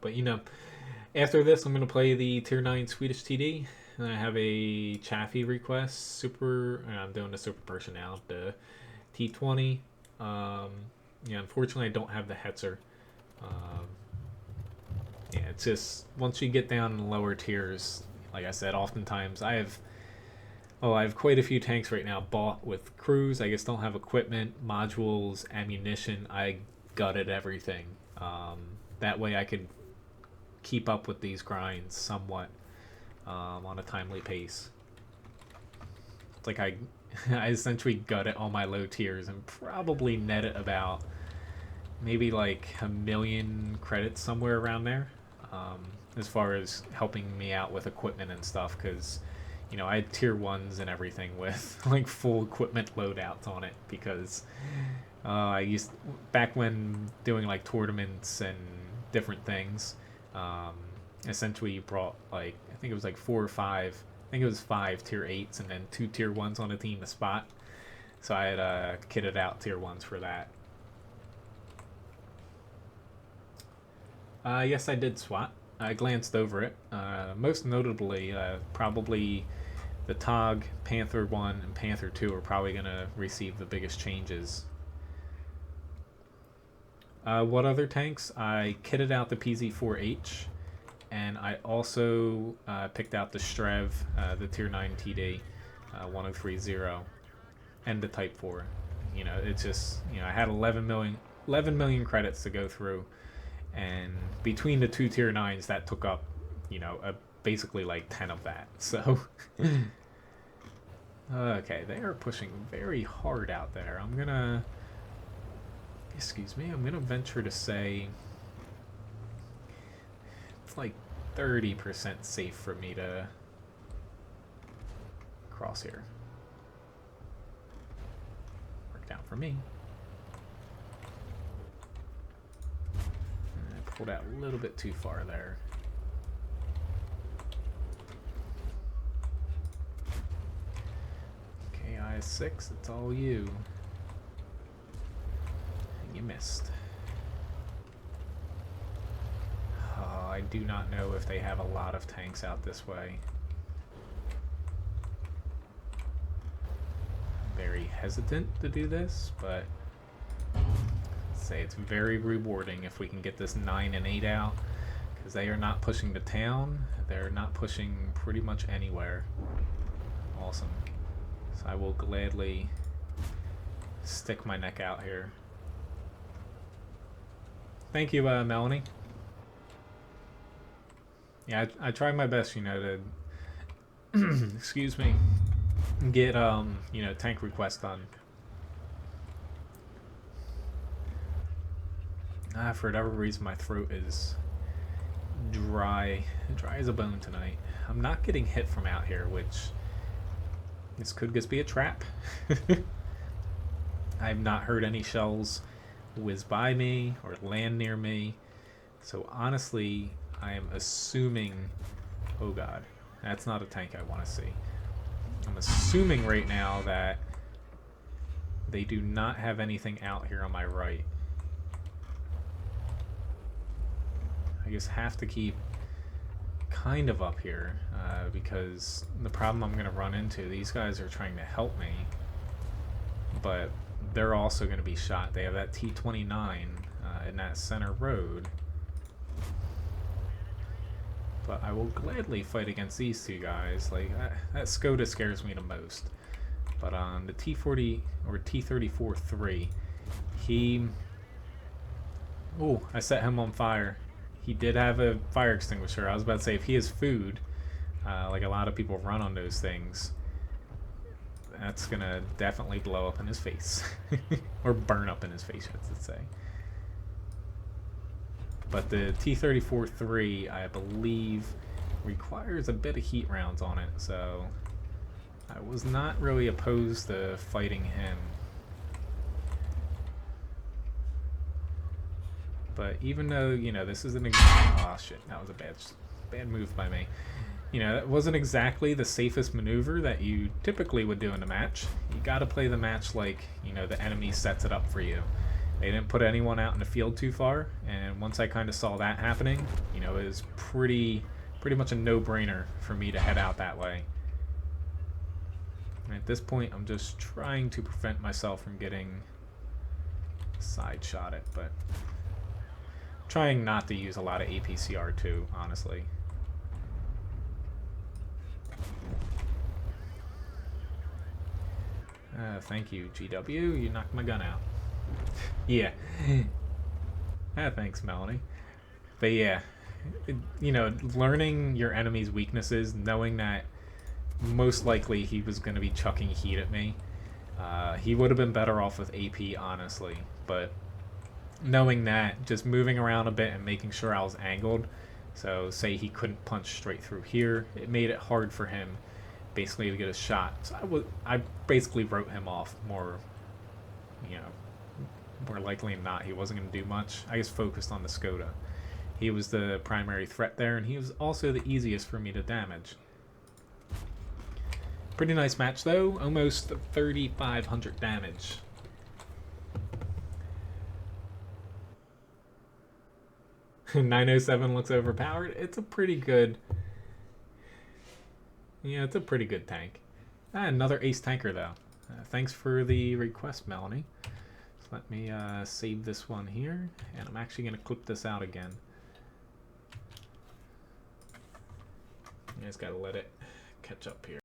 But you know, after this, I'm gonna play the Tier 9 Swedish TD. And I have a Chaffee request. I'm doing the Super Pershing now. The T20. Yeah, unfortunately, I don't have the Hetzer. Um, yeah, it's just once you get down in the lower tiers, like I said, oftentimes I have quite a few tanks right now bought with crews. I just don't have equipment, modules, ammunition. I gutted everything. That way I could keep up with these grinds somewhat on a timely pace. It's like I essentially gutted all my low tiers and probably netted about maybe like 1,000,000 credits somewhere around there, as far as helping me out with equipment and stuff, because you know I had tier 1s and everything with like full equipment loadouts on it, because I used back when doing like tournaments and different things. Essentially you brought like, I think it was like 4 or 5, I think it was 5 tier 8s and then 2 tier 1s on a team to spot, so I had kitted out tier 1s for that. Yes, I did SWAT. I glanced over it. Most notably, probably the TOG, Panther 1, and Panther 2 are probably going to receive the biggest changes. What other tanks? I kitted out the PZ4H, and I also picked out the Strev, the Tier 9 TD 1030, and the Type 4. You know, it's just, you know, I had 11 million credits to go through, and between the two tier 9s that took up, you know, basically like 10 of that. So okay, they are pushing very hard out there. I'm gonna venture to say it's like 30% safe for me to cross here. Worked out for me. Pulled out a little bit too far there. Okay, I6, it's all you. And you missed. Oh, I do not know if they have a lot of tanks out this way. I'm very hesitant to do this, but say it's very rewarding if we can get this 9 and 8 out, because they are not pushing to town. They're not pushing pretty much anywhere. Awesome. So I will gladly stick my neck out here. Thank you, Melanie. Yeah, I tried my best, you know, to excuse me, get you know, tank requests done. For whatever reason, my throat is dry as a bone tonight. I'm not getting hit from out here, which this could just be a trap. I've not heard any shells whiz by me or land near me, so honestly, I am assuming, oh god, that's not a tank I want to see. I'm assuming right now that they do not have anything out here on my right. I just have to keep kind of up here, because the problem I'm going to run into, these guys are trying to help me, but they're also going to be shot. They have that T29 in that center road, but I will gladly fight against these two guys. Like that Skoda scares me the most. But on the T40 or T34-3, I set him on fire. He did have a fire extinguisher. I was about to say, if he has food, like a lot of people run on those things, that's gonna definitely blow up in his face. Or burn up in his face, I should say. But the T34-3, I believe, requires a bit of heat rounds on it, so I was not really opposed to fighting him. But even though, you know, this isn't oh shit, that was a bad move by me. You know, that wasn't exactly the safest maneuver that you typically would do in a match. You gotta play the match like, you know, the enemy sets it up for you. They didn't put anyone out in the field too far, and once I kind of saw that happening, you know, it was pretty much a no-brainer for me to head out that way. And at this point, I'm just trying to prevent myself from getting side-shotted, but trying not to use a lot of APCR too, honestly. Thank you, GW. You knocked my gun out. Yeah. Thanks, Melanie. But yeah, you know, learning your enemy's weaknesses, knowing that most likely he was going to be chucking heat at me. He would have been better off with AP, honestly. But knowing that, just moving around a bit and making sure I was angled, so say he couldn't punch straight through here, it made it hard for him basically to get a shot. So I basically wrote him off more, you know, more likely than not. He wasn't going to do much. I just focused on the Skoda. He was the primary threat there, and he was also the easiest for me to damage. Pretty nice match though, almost 3,500 damage. .907 looks overpowered. It's a pretty good... Yeah, it's a pretty good tank. Another ace tanker though. Thanks for the request, Melanie. So let me save this one here, and I'm actually going to clip this out again. I just gotta let it catch up here.